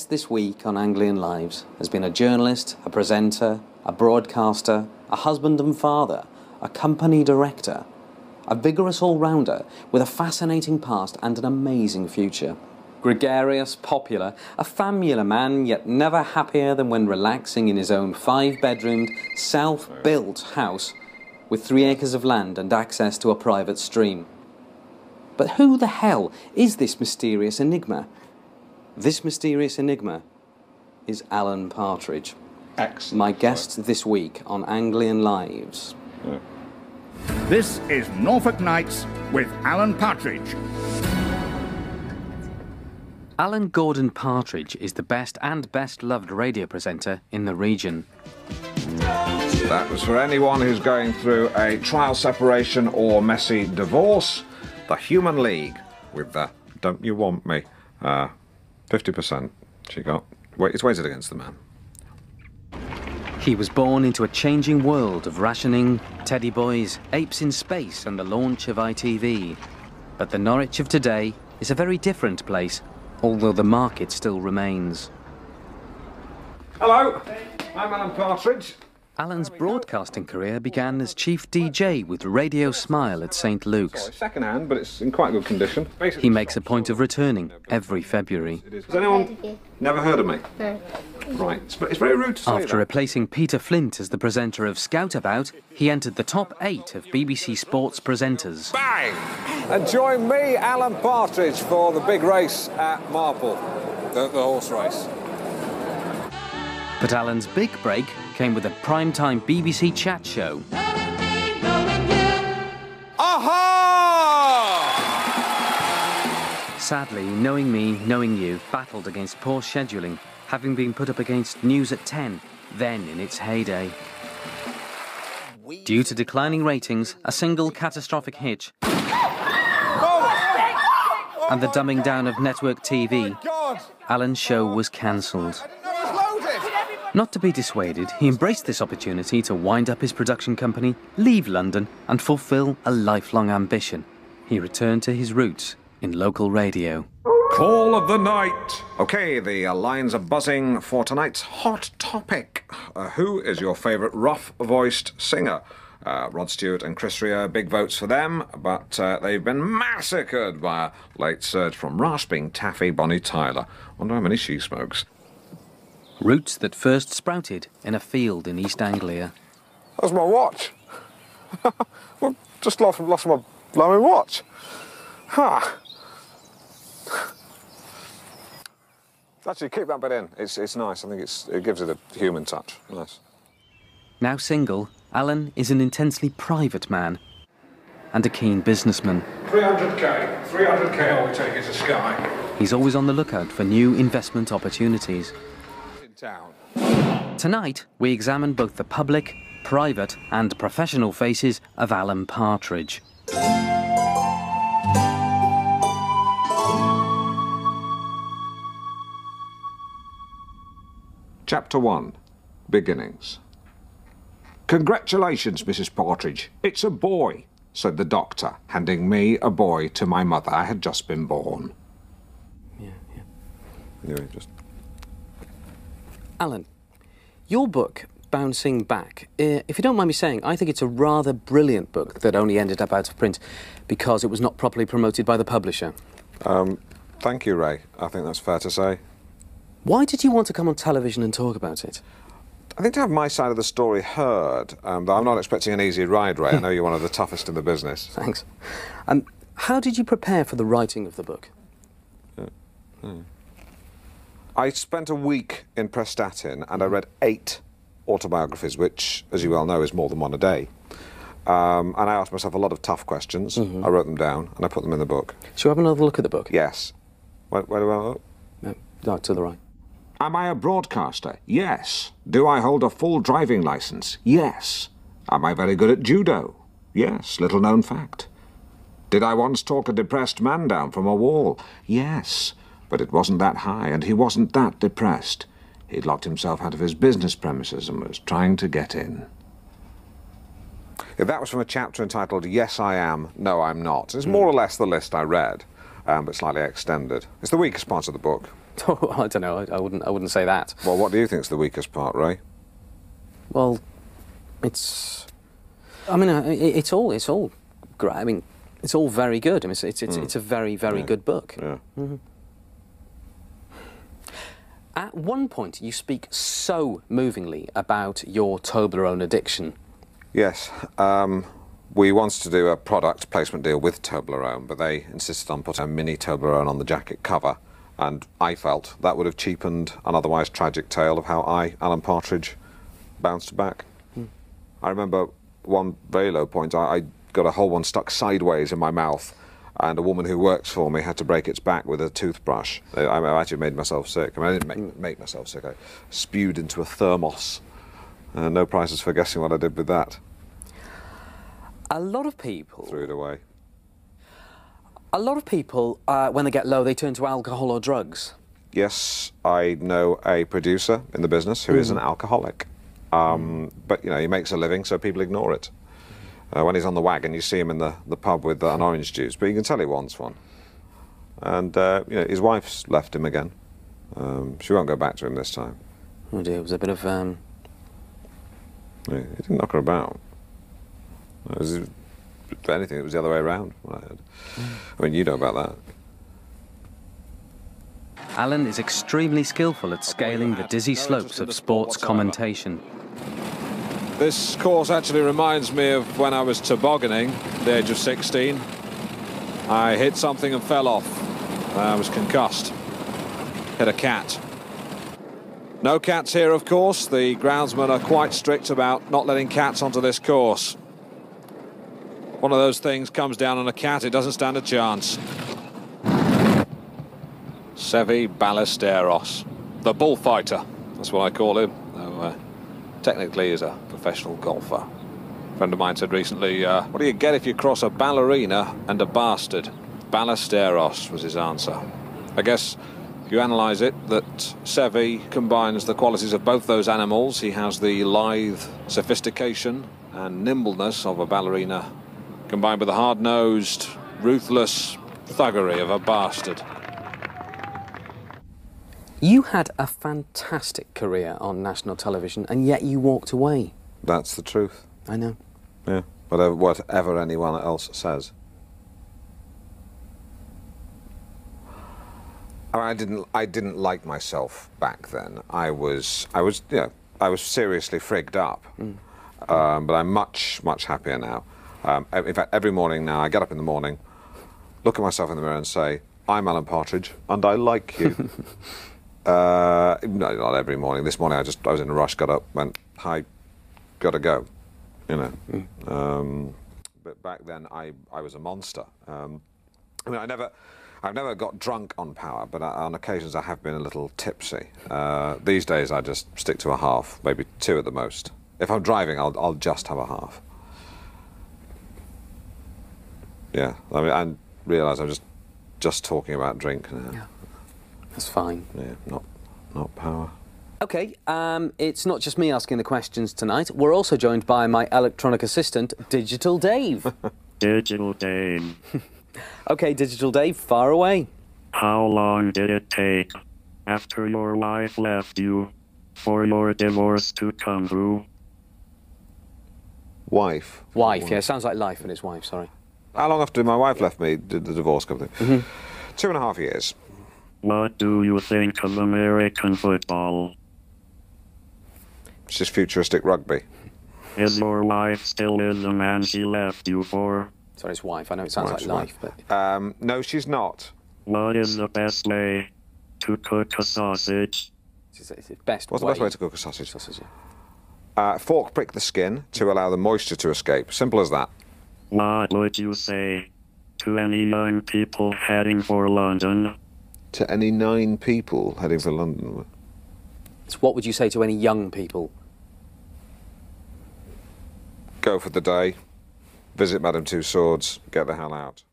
This week on Anglian Lives has been a journalist, a presenter, a broadcaster, a husband and father, a company director, a vigorous all-rounder with a fascinating past and an amazing future. Gregarious, popular, a famular man, yet never happier than when relaxing in his own 5-bedroomed, self-built house with 3 acres of land and access to a private stream. But who the hell is this mysterious enigma? This mysterious enigma is Alan Partridge. Excellent. My guest this week on Anglian Lives. Yeah. This is Norfolk Nights with Alan Partridge. Alan Gordon Partridge is the best and best-loved radio presenter in the region. That was for anyone who's going through a trial separation or messy divorce. The Human League with the Don't You Want Me? 50% she got. It's weighted against the man. He was born into a changing world of rationing, teddy boys, apes in space and the launch of ITV. But the Norwich of today is a very different place, although the market still remains. Hello, I'm Alan Partridge. Alan's broadcasting career began as chief DJ with Radio Smile at St Luke's. Sorry, second hand, but it's in quite good condition. He makes a point of returning every February. Has anyone never heard of me? No. Right, it's very rude to say After replacing Peter Flint as the presenter of Scout About, he entered the top 8 of BBC Sports presenters. Bang! And join me, Alan Partridge, for the big race at Marple, the horse race. But Alan's big break came with a primetime BBC chat show. Aha! Sadly, Knowing Me, Knowing You battled against poor scheduling, having been put up against News at 10, then in its heyday. Due to declining ratings, a single catastrophic hitch, and the dumbing down of network TV, Alan's show was cancelled. Not to be dissuaded, he embraced this opportunity to wind up his production company, leave London and fulfil a lifelong ambition. He returned to his roots in local radio. Call of the night. OK, the lines are buzzing for tonight's hot topic. Who is your favourite rough-voiced singer? Rod Stewart and Chris Rea, big votes for them, but they've been massacred by a late surge from rasping taffy Bonnie Tyler. Wonder how many she smokes. Roots that first sprouted in a field in East Anglia. That's my watch. Well, just lost my blowing watch. Ha! Actually, keep that bit in. It's nice. I think it gives it a human touch. Nice. Now single, Alan is an intensely private man and a keen businessman. 300k all we take is a sky. He's always on the lookout for new investment opportunities. Tonight, we examine both the public, private and professional faces of Alan Partridge. Chapter 1. Beginnings. Congratulations, Mrs. Partridge. It's a boy, said the doctor, handing me a boy to my mother. I had just been born. Yeah. Anyway, just... Alan, your book, Bouncing Back, if you don't mind me saying, I think it's a rather brilliant book that only ended up out of print because it was not properly promoted by the publisher. Thank you, Ray. I think that's fair to say. Why did you want to come on television and talk about it? I think to have my side of the story heard, but I'm not expecting an easy ride, Ray. I know you're one of the toughest in the business. Thanks. How did you prepare for the writing of the book? I spent a week in Prestatyn and I read 8 autobiographies, which, as you well know, is more than one a day. And I asked myself a lot of tough questions. I wrote them down and I put them in the book. Shall we have another look at the book? Yes. Where do I look? No, to the right. Am I a broadcaster? Yes. Do I hold a full driving licence? Yes. Am I very good at judo? Yes, little known fact. Did I once talk a depressed man down from a wall? Yes. But it wasn't that high, and he wasn't that depressed. He'd locked himself out of his business premises and was trying to get in. That was from a chapter entitled Yes, I Am, No, I'm Not. It's more or less the list I read, but slightly extended. It's the weakest part of the book. Oh, I don't know. I wouldn't say that. Well, what do you think's the weakest part, Ray? Well, it's. I mean, it's all great. I mean, it's all very good. I mean, it's a very good book. Yeah. Mm-hmm. At one point, you speak so movingly about your Toblerone addiction. Yes. We wanted to do a product placement deal with Toblerone, but they insisted on putting a mini Toblerone on the jacket cover, and I felt that would have cheapened an otherwise tragic tale of how I, Alan Partridge, bounced back. I remember one very low point, I got a whole one stuck sideways in my mouth, and a woman who works for me had to break its back with a toothbrush. I actually made myself sick. I mean, I didn't make myself sick. I spewed into a thermos. No prizes for guessing what I did with that. A lot of people... Threw it away. A lot of people, when they get low, they turn to alcohol or drugs. Yes, I know a producer in the business who is an alcoholic. But, you know, he makes a living, so people ignore it. When he's on the wagon, you see him in the pub with an orange juice, but you can tell he wants one. And, you know, his wife's left him again. She won't go back to him this time. Oh dear, it was a bit of... Yeah, he didn't knock her about. If anything, it was the other way around. I mean, you know about that. Alan is extremely skillful at scaling the dizzy slopes of sports commentation. This course actually reminds me of when I was tobogganing at the age of 16. I hit something and fell off. I was concussed. Hit a cat. No cats here, of course. The groundsmen are quite strict about not letting cats onto this course. One of those things comes down on a cat, it doesn't stand a chance. Sevi Ballesteros, the bullfighter. That's what I call him. Though, technically, he's a professional golfer. A friend of mine said recently, what do you get if you cross a ballerina and a bastard? Ballesteros was his answer. I guess if you analyse it, that Sevi combines the qualities of both those animals. He has the lithe sophistication and nimbleness of a ballerina, combined with the hard-nosed, ruthless thuggery of a bastard. You had a fantastic career on national television, and yet you walked away. That's the truth. I know. Yeah, whatever anyone else says. I didn't like myself back then. I was seriously frigged up. But I'm much happier now. In fact, every morning now, I get up in the morning, look at myself in the mirror and say, I'm Alan Partridge, and I like you. No, not every morning. This morning I was in a rush, got up, went, hi, gotta go, you know. But back then I was a monster. I mean, I've never got drunk on power, but on occasions I have been a little tipsy. These days I just stick to a half, maybe two at the most. If I'm driving, I'll just have a half. Yeah, I mean, I realise I'm just talking about drink now. Yeah, that's fine. Yeah, not power. Okay, it's not just me asking the questions tonight. We're also joined by my electronic assistant, Digital Dave. Digital Dave. Okay, Digital Dave, far away. How long did it take after your wife left you for your divorce to come through? Wife, yeah, sounds like life and his wife, sorry. How long after my wife left me did the divorce come through? 2.5 years. What do you think of American football? It's just futuristic rugby. Is your wife still with the man she left you for? Sorry, his wife. I know it sounds like life, but... No, she's not. What is the best way to cook a sausage? It's the best What's the best way to cook a sausage? Yeah. Fork prick the skin to allow the moisture to escape. Simple as that. What would you say to any young people heading for London? To any 9 people heading for London? So what would you say to any young people? Go for the day, visit Madame Two Swords, get the hell out.